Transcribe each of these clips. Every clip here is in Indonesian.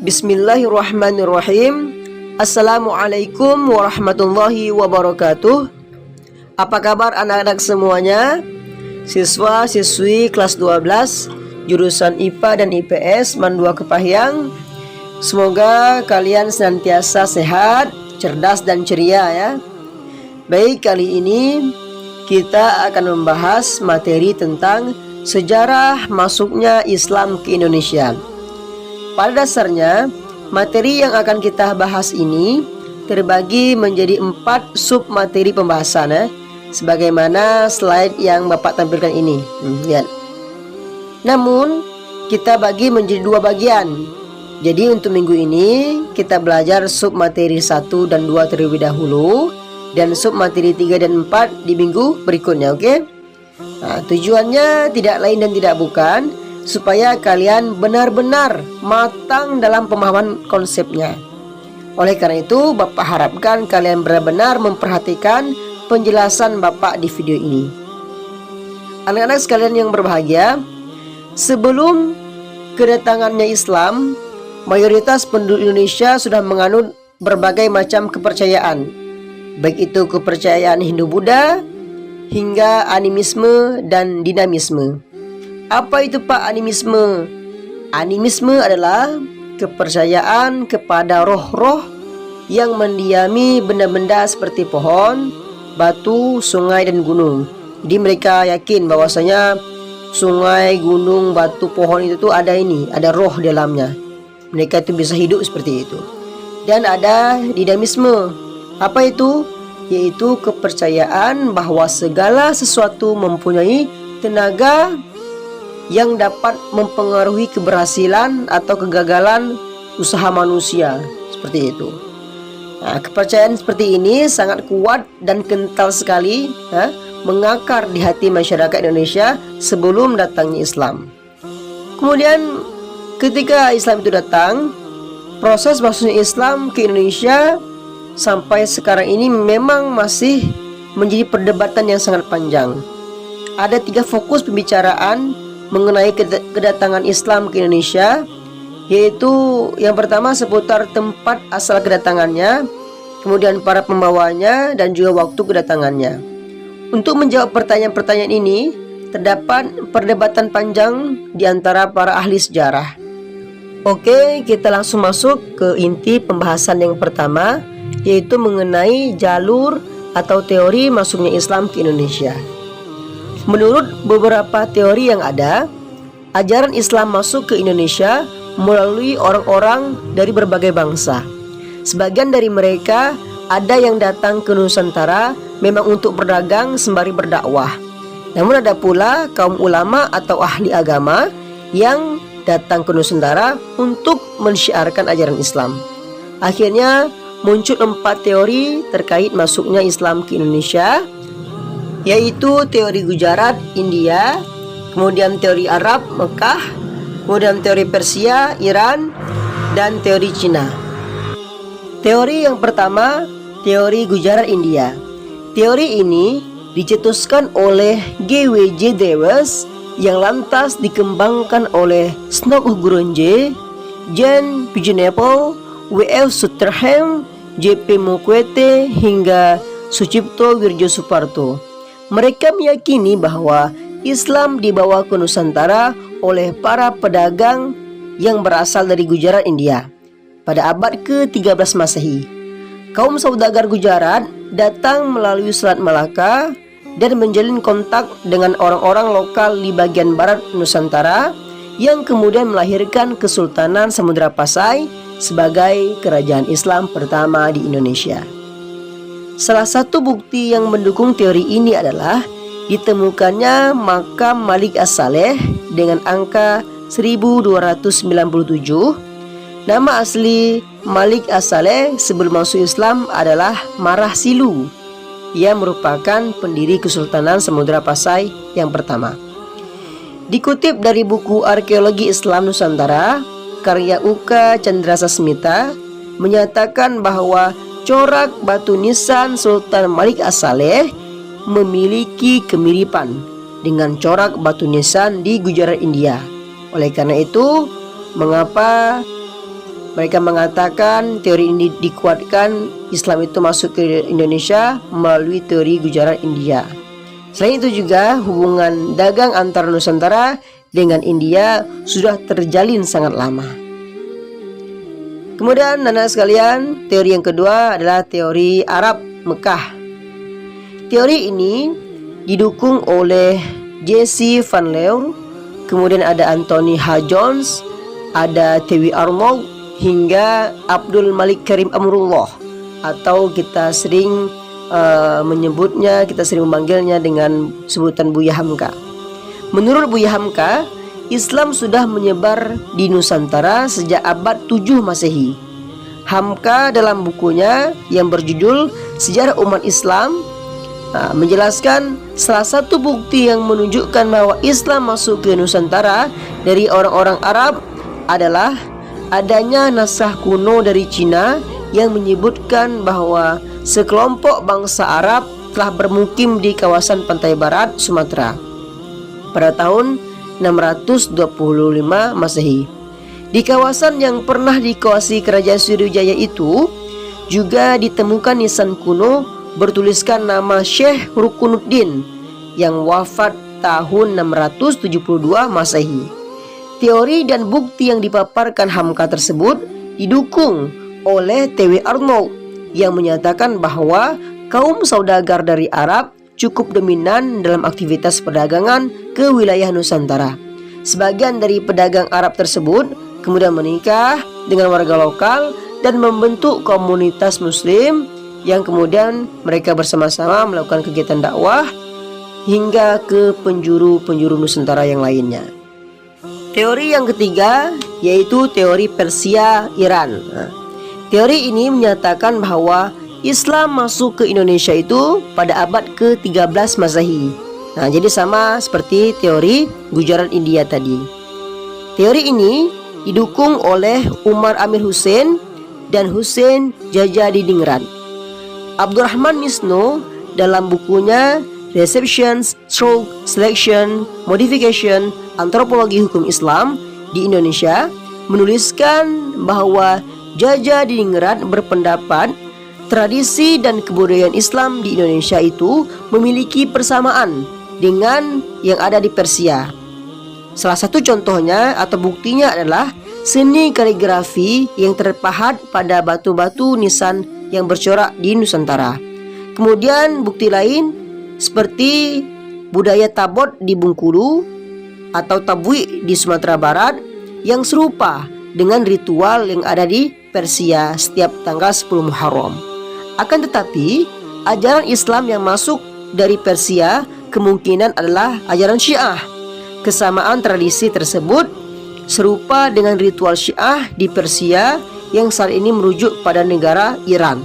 Bismillahirrahmanirrahim. Assalamualaikum warahmatullahi wabarakatuh. Apa kabar anak-anak semuanya? Siswa-siswi kelas 12 jurusan IPA dan IPS MAN 2 Kepahyang. Semoga kalian senantiasa sehat, cerdas dan ceria ya. Baik, kali ini kita akan membahas materi tentang sejarah masuknya Islam ke Indonesia. Pada dasarnya, materi yang akan kita bahas ini terbagi menjadi 4 sub materi pembahasan ya. Sebagaimana slide yang Bapak tampilkan ini. Lihat. Namun, kita bagi menjadi 2 bagian. Jadi untuk minggu ini kita belajar sub materi 1 dan 2 terlebih dahulu, dan sub materi 3 dan 4 di minggu berikutnya, oke? Nah, tujuannya tidak lain dan tidak bukan supaya kalian benar-benar matang dalam pemahaman konsepnya. Oleh karena itu, Bapak harapkan kalian benar-benar memperhatikan penjelasan Bapak di video ini. Anak-anak sekalian yang berbahagia, sebelum kedatangannya Islam, mayoritas penduduk Indonesia sudah menganut berbagai macam kepercayaan, baik itu kepercayaan Hindu-Buddha hingga animisme dan dinamisme. Apa itu Pak animisme? Animisme adalah kepercayaan kepada roh-roh yang mendiami benda-benda seperti pohon, batu, sungai, dan gunung. Jadi mereka yakin bahwasanya sungai, gunung, batu, pohon itu ada roh dalamnya. Mereka itu bisa hidup seperti itu. Dan ada dinamisme. Apa itu? Yaitu kepercayaan bahwa segala sesuatu mempunyai tenaga yang dapat mempengaruhi keberhasilan atau kegagalan usaha manusia. Seperti itu. Nah, kepercayaan seperti ini sangat kuat dan kental sekali mengakar di hati masyarakat Indonesia sebelum datangnya Islam. Kemudian ketika Islam itu datang, proses masuknya Islam ke Indonesia sampai sekarang ini memang masih menjadi perdebatan yang sangat panjang. Ada 3 fokus pembicaraan mengenai kedatangan Islam ke Indonesia, yaitu yang pertama seputar tempat asal kedatangannya, kemudian para pembawanya, dan juga waktu kedatangannya. Untuk menjawab pertanyaan-pertanyaan ini, terdapat perdebatan panjang di antara para ahli sejarah. Oke, kita langsung masuk ke inti pembahasan yang pertama, yaitu mengenai jalur atau teori masuknya Islam ke Indonesia. Menurut beberapa teori yang ada, ajaran Islam masuk ke Indonesia melalui orang-orang dari berbagai bangsa. Sebagian dari mereka ada yang datang ke Nusantara memang untuk berdagang sembari berdakwah. Namun ada pula kaum ulama atau ahli agama yang datang ke Nusantara untuk mensyiarkan ajaran Islam. Akhirnya muncul 4 teori terkait masuknya Islam ke Indonesia, yaitu teori Gujarat, India, kemudian teori Arab, Mekah, kemudian teori Persia, Iran, dan teori Cina. Teori yang pertama, teori Gujarat India. Teori ini dicetuskan oleh G.W.J. Dewes yang lantas dikembangkan oleh Snok Gurunje, Jan Pijenepo, W.F. Sutherland, J.P. Mukwete, hingga Sucipto Wirjo Suparto. Mereka meyakini bahwa Islam dibawa ke Nusantara oleh para pedagang yang berasal dari Gujarat, India pada abad ke-13 Masehi. Kaum saudagar Gujarat datang melalui Selat Malaka dan menjalin kontak dengan orang-orang lokal di bagian barat Nusantara yang kemudian melahirkan Kesultanan Samudra Pasai sebagai kerajaan Islam pertama di Indonesia. Salah satu bukti yang mendukung teori ini adalah ditemukannya makam Malik As-Saleh dengan angka 1297. Nama asli Malik As-Saleh sebelum masuk Islam adalah Marah Silu. Ia merupakan pendiri Kesultanan Samudra Pasai yang pertama. Dikutip dari buku Arkeologi Islam Nusantara, karya Uka Chandrasasmita, menyatakan bahwa corak batu nisan Sultan Malik As-Saleh memiliki kemiripan dengan corak batu nisan di Gujarat, India. Oleh karena itu, mengapa Mereka mengatakan teori ini dikuatkan Islam itu masuk ke Indonesia melalui teori Gujarat India. Selain itu juga hubungan dagang antara Nusantara dengan India sudah terjalin sangat lama. Kemudian anak sekalian, teori yang kedua adalah teori Arab Mekah. Teori ini didukung oleh Jesse Van Leur, kemudian ada Anthony H. Jones, ada T.W. Arnold, hingga Abdul Malik Karim Amrullah, atau kita sering memanggilnya dengan sebutan Buya Hamka. Menurut Buya Hamka, Islam sudah menyebar di Nusantara sejak abad 7 Masehi. Hamka dalam bukunya yang berjudul Sejarah Umat Islam menjelaskan salah satu bukti yang menunjukkan bahwa Islam masuk ke Nusantara dari orang-orang Arab adalah adanya naskah kuno dari Cina yang menyebutkan bahwa sekelompok bangsa Arab telah bermukim di kawasan pantai barat Sumatera pada tahun 625 Masehi. Di kawasan yang pernah dikuasai Kerajaan Sriwijaya itu juga ditemukan nisan kuno bertuliskan nama Syekh Rukunuddin yang wafat tahun 672 Masehi. Teori dan bukti yang dipaparkan Hamka tersebut didukung oleh T.W. Arnold yang menyatakan bahwa kaum saudagar dari Arab cukup dominan dalam aktivitas perdagangan ke wilayah Nusantara. Sebagian dari pedagang Arab tersebut kemudian menikah dengan warga lokal dan membentuk komunitas Muslim yang kemudian mereka bersama-sama melakukan kegiatan dakwah hingga ke penjuru-penjuru Nusantara yang lainnya. Teori yang ketiga yaitu teori Persia Iran. Teori ini menyatakan bahwa Islam masuk ke Indonesia itu pada abad ke-13 Masehi. Jadi sama seperti teori Gujarat India tadi. Teori ini didukung oleh Umar Amir Hussein dan Hussein Jajadiningrat. Abdurrahman Misno dalam bukunya Receptions, Stroke, Selection, Modification, Antropologi Hukum Islam di Indonesia menuliskan bahwa Jajadiningrat berpendapat tradisi dan kebudayaan Islam di Indonesia itu memiliki persamaan dengan yang ada di Persia. Salah satu contohnya atau buktinya adalah seni kaligrafi yang terpahat pada batu-batu nisan yang bercorak di Nusantara. Kemudian bukti lain seperti budaya tabot di Bengkulu atau tabwi di Sumatera Barat yang serupa dengan ritual yang ada di Persia setiap tanggal 10 Muharram. Akan tetapi, ajaran Islam yang masuk dari Persia kemungkinan adalah ajaran Syiah. Kesamaan tradisi tersebut serupa dengan ritual Syiah di Persia yang saat ini merujuk pada negara Iran.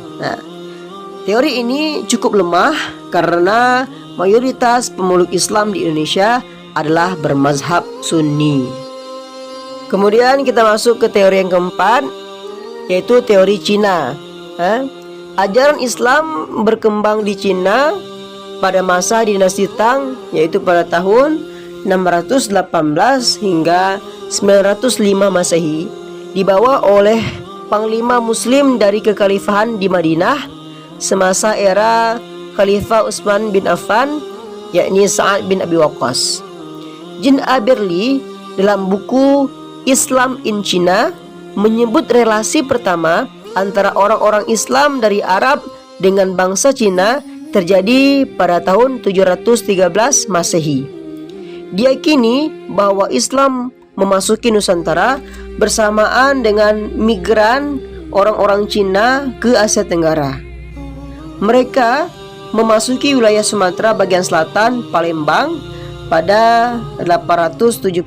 Teori ini cukup lemah karena mayoritas pemeluk Islam di Indonesia adalah bermazhab Sunni. Kemudian kita masuk ke teori yang keempat, yaitu teori Cina. Ajaran Islam berkembang di Cina pada masa dinasti Tang, yaitu pada tahun 618 hingga 905 Masehi, dibawa oleh panglima muslim dari kekhalifahan di Madinah semasa era Khalifah Utsman bin Affan, yakni Sa'ad bin Abi Waqqas. Jean Aberli dalam buku Islam in China menyebut relasi pertama antara orang-orang Islam dari Arab dengan bangsa Cina terjadi pada tahun 713 Masehi. Diyakini bahwa Islam memasuki Nusantara bersamaan dengan migran orang-orang Cina ke Asia Tenggara. Mereka memasuki wilayah Sumatera bagian selatan, Palembang, pada 879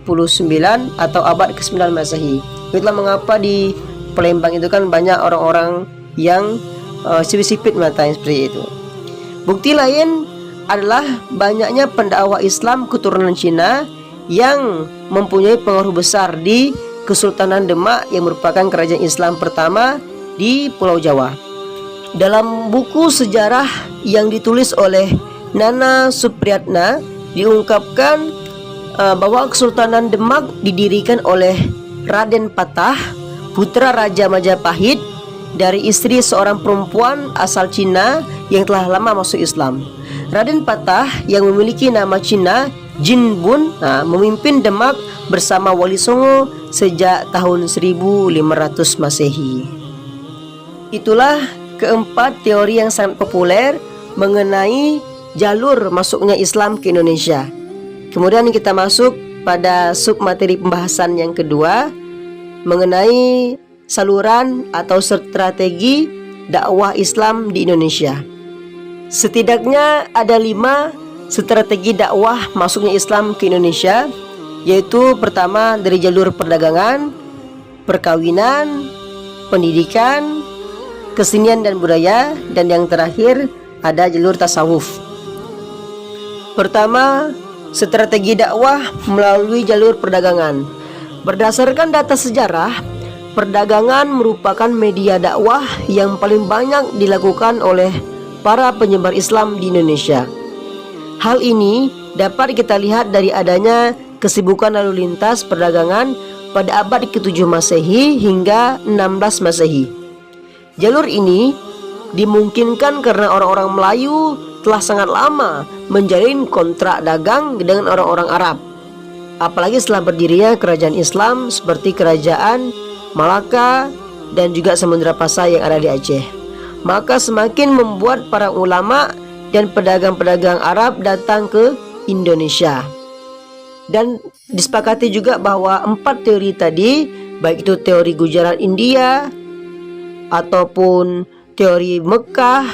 atau abad ke-9 Masehi. Itulah mengapa di Palembang itu kan banyak orang-orang yang sipit-sipit matanya seperti itu. Bukti lain adalah banyaknya pendakwah Islam keturunan Cina yang mempunyai pengaruh besar di Kesultanan Demak yang merupakan kerajaan Islam pertama di Pulau Jawa. Dalam buku sejarah yang ditulis oleh Nana Supriyatna diungkapkan bahwa Kesultanan Demak didirikan oleh Raden Patah putra Raja Majapahit dari istri seorang perempuan asal Cina yang telah lama masuk Islam. Raden Patah yang memiliki nama Cina Jin Bun memimpin Demak bersama Wali Songo sejak tahun 1500 Masehi. Itulah keempat teori yang sangat populer mengenai jalur masuknya Islam ke Indonesia. Kemudian kita masuk pada submateri pembahasan yang kedua mengenai saluran atau strategi dakwah Islam di Indonesia. Setidaknya ada 5 strategi dakwah masuknya Islam ke Indonesia, yaitu pertama dari jalur perdagangan, perkawinan, pendidikan, kesenian dan budaya, dan yang terakhir ada jalur tasawuf. Pertama, strategi dakwah melalui jalur perdagangan. Berdasarkan data sejarah, perdagangan merupakan media dakwah yang paling banyak dilakukan oleh para penyebar Islam di Indonesia. Hal ini dapat kita lihat dari adanya kesibukan lalu lintas perdagangan pada abad ke-7 Masehi hingga 16 Masehi. Jalur ini dimungkinkan karena orang-orang Melayu telah sangat lama menjalin kontrak dagang dengan orang-orang Arab. Apalagi setelah berdirinya kerajaan Islam seperti kerajaan Malaka dan juga Samudra Pasai yang ada di Aceh. Maka semakin membuat para ulama dan pedagang-pedagang Arab datang ke Indonesia. Dan disepakati juga bahwa 4 teori tadi, baik itu teori Gujarat India ataupun teori Mekah,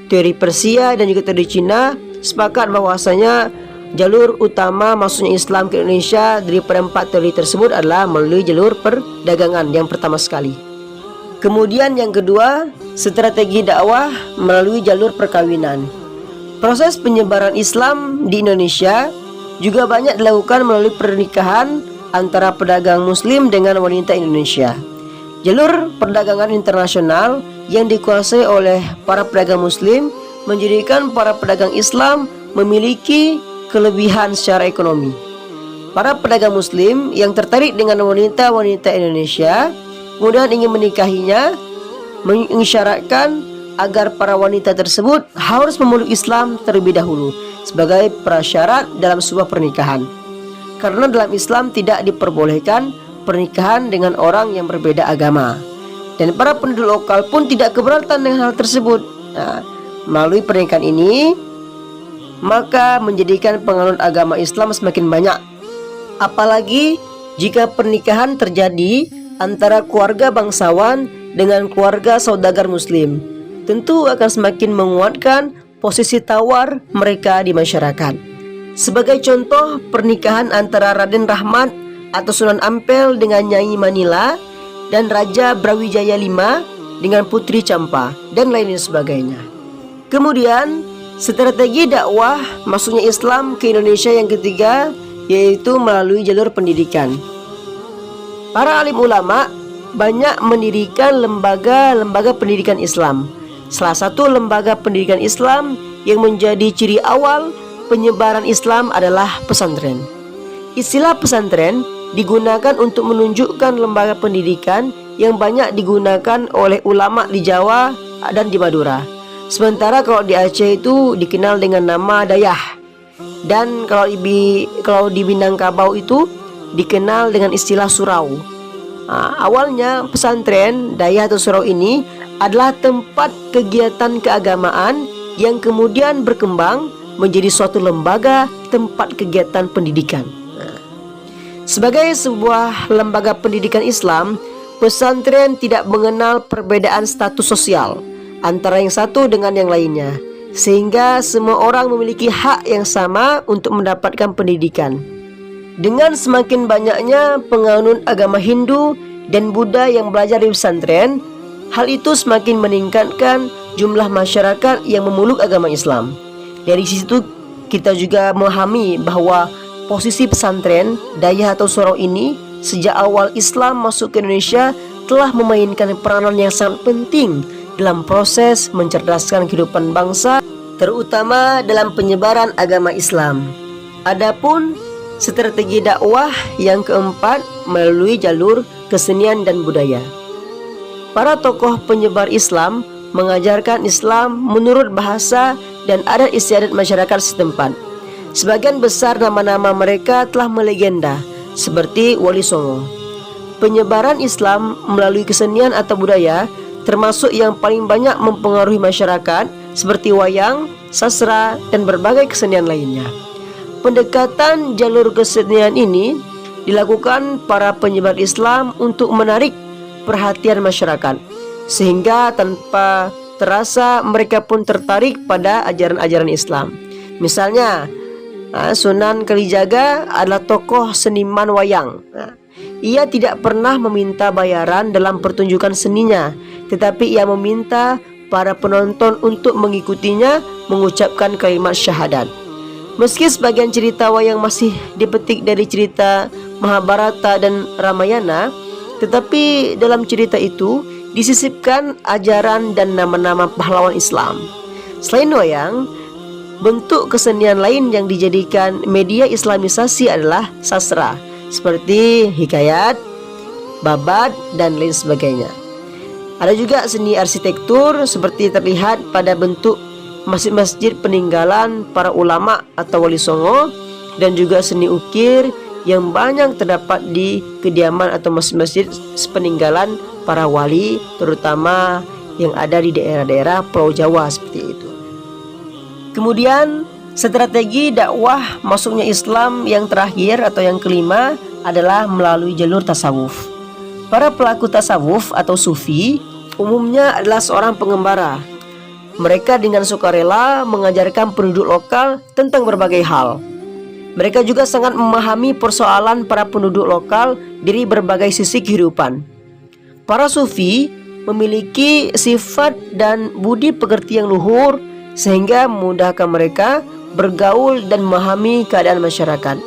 teori Persia dan juga teori Cina, sepakat bahwasanya jalur utama masuknya Islam ke Indonesia daripada 4 teori tersebut adalah melalui jalur perdagangan yang pertama sekali. Kemudian yang kedua, strategi dakwah melalui jalur perkawinan. Proses penyebaran Islam di Indonesia juga banyak dilakukan melalui pernikahan antara pedagang Muslim dengan wanita Indonesia. Jalur perdagangan internasional yang dikuasai oleh para pedagang Muslim menjadikan para pedagang Islam memiliki kelebihan secara ekonomi. Para pedagang Muslim yang tertarik dengan wanita-wanita Indonesia kemudian ingin menikahinya, mengisyaratkan agar para wanita tersebut harus memeluk Islam terlebih dahulu sebagai prasyarat dalam sebuah pernikahan. Karena dalam Islam tidak diperbolehkan pernikahan dengan orang yang berbeda agama. Dan para penduduk lokal pun tidak keberatan dengan hal tersebut. Melalui pernikahan ini, maka menjadikan penganut agama Islam semakin banyak. Apalagi jika pernikahan terjadi antara keluarga bangsawan dengan keluarga saudagar Muslim, tentu akan semakin menguatkan posisi tawar mereka di masyarakat. Sebagai contoh, pernikahan antara Raden Rahmat atau Sunan Ampel dengan Nyai Manila dan Raja Brawijaya V dengan Putri Campa dan lain sebagainya. Kemudian strategi dakwah masuknya Islam ke Indonesia yang ketiga yaitu melalui jalur pendidikan. Para alim ulama banyak mendirikan lembaga-lembaga pendidikan Islam. Salah satu lembaga pendidikan Islam yang menjadi ciri awal penyebaran Islam adalah pesantren. Istilah pesantren digunakan untuk menunjukkan lembaga pendidikan yang banyak digunakan oleh ulama di Jawa dan di Madura. Sementara kalau di Aceh itu dikenal dengan nama Dayah. Dan kalau di Minangkabau itu dikenal dengan istilah surau. Awalnya pesantren Dayah atau surau ini adalah tempat kegiatan keagamaan yang kemudian berkembang menjadi suatu lembaga tempat kegiatan pendidikan. Sebagai sebuah lembaga pendidikan Islam, pesantren tidak mengenal perbedaan status sosial antara yang satu dengan yang lainnya, sehingga semua orang memiliki hak yang sama untuk mendapatkan pendidikan. Dengan semakin banyaknya penganut agama Hindu dan Buddha yang belajar di pesantren, hal itu semakin meningkatkan jumlah masyarakat yang memeluk agama Islam. Dari situ kita juga memahami bahwa posisi pesantren Dayah atau surau ini sejak awal Islam masuk ke Indonesia telah memainkan peranan yang sangat penting dalam proses mencerdaskan kehidupan bangsa, terutama dalam penyebaran agama Islam. Adapun strategi dakwah yang keempat melalui jalur kesenian dan budaya. Para tokoh penyebar Islam mengajarkan Islam menurut bahasa dan adat istiadat masyarakat setempat. Sebagian besar nama-nama mereka telah melegenda, seperti Wali Songo. Penyebaran Islam melalui kesenian atau budaya termasuk yang paling banyak mempengaruhi masyarakat, seperti wayang, sastra, dan berbagai kesenian lainnya. Pendekatan jalur kesenian ini dilakukan para penyebar Islam untuk menarik perhatian masyarakat, sehingga tanpa terasa mereka pun tertarik pada ajaran-ajaran Islam. Misalnya, Sunan Kalijaga adalah tokoh seniman wayang. Ia tidak pernah meminta bayaran dalam pertunjukan seninya, tetapi ia meminta para penonton untuk mengikutinya mengucapkan kalimat syahadat. Meski sebagian cerita wayang masih dipetik dari cerita Mahabharata dan Ramayana, tetapi dalam cerita itu disisipkan ajaran dan nama-nama pahlawan Islam. Selain wayang, bentuk kesenian lain yang dijadikan media islamisasi adalah sastra, seperti hikayat, babat, dan lain sebagainya. Ada juga seni arsitektur seperti terlihat pada bentuk masjid-masjid peninggalan para ulama atau wali songo, dan juga seni ukir yang banyak terdapat di kediaman atau masjid-masjid peninggalan para wali, terutama yang ada di daerah-daerah Pulau Jawa seperti itu. Kemudian strategi dakwah masuknya Islam yang terakhir atau yang kelima adalah melalui jalur tasawuf. Para pelaku tasawuf atau sufi umumnya adalah seorang pengembara. Mereka dengan sukarela mengajarkan penduduk lokal tentang berbagai hal. Mereka juga sangat memahami persoalan para penduduk lokal dari berbagai sisi kehidupan. Para sufi memiliki sifat dan budi pekerti yang luhur, sehingga memudahkan mereka bergaul dan memahami keadaan masyarakat.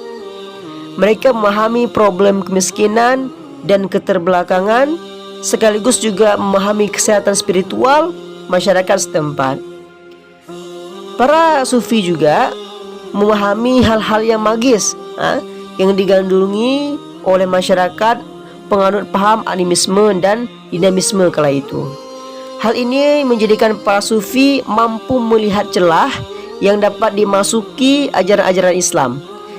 Mereka memahami problem kemiskinan dan keterbelakangan, sekaligus juga memahami kesehatan spiritual masyarakat setempat. Para sufi juga memahami hal-hal yang magis yang digandrungi oleh masyarakat penganut paham animisme dan dinamisme kala itu. Hal ini menjadikan para sufi mampu melihat celah yang dapat dimasuki ajaran-ajaran Islam.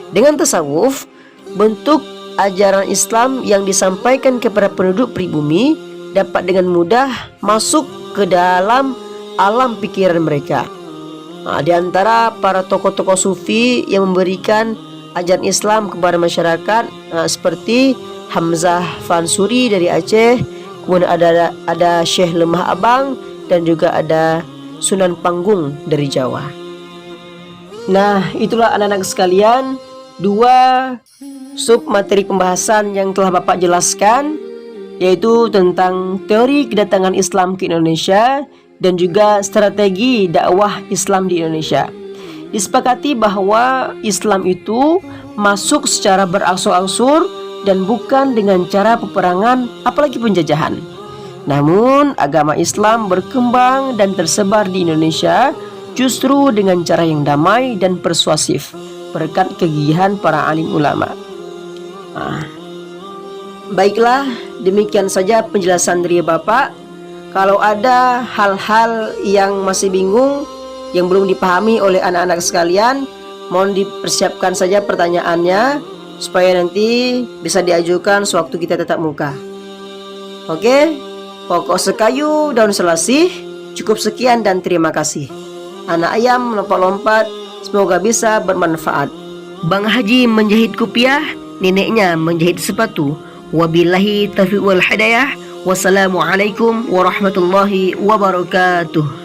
Dengan tasawuf, bentuk ajaran Islam yang disampaikan kepada penduduk pribumi dapat dengan mudah masuk ke dalam alam pikiran mereka. Di antara para tokoh-tokoh sufi yang memberikan ajaran Islam kepada masyarakat seperti Hamzah Fansuri dari Aceh, kemudian ada Syekh Lemah Abang, dan juga ada Sunan Panggung dari Jawa. Nah, itulah anak-anak sekalian, dua sub materi pembahasan yang telah Bapak jelaskan, yaitu tentang teori kedatangan Islam ke Indonesia dan juga strategi dakwah Islam di Indonesia. Disepakati bahwa Islam itu masuk secara berangsur-angsur dan bukan dengan cara peperangan apalagi penjajahan. Namun agama Islam berkembang dan tersebar di Indonesia justru dengan cara yang damai dan persuasif berkat kegigihan para alim ulama. Baiklah, demikian saja penjelasan dari Bapak. Kalau ada hal-hal yang masih bingung, yang belum dipahami oleh anak-anak sekalian, mohon dipersiapkan saja pertanyaannya supaya nanti bisa diajukan sewaktu kita tatap muka. Oke, pokok sekayu daun selasih. Cukup sekian dan terima kasih. Anak ayam lompat-lompat, semoga bisa bermanfaat. Bang Haji menjahit kopiah, neneknya menjahit sepatu. Wabillahi taufiq wal hidayah. Wassalamualaikum warahmatullahi wabarakatuh.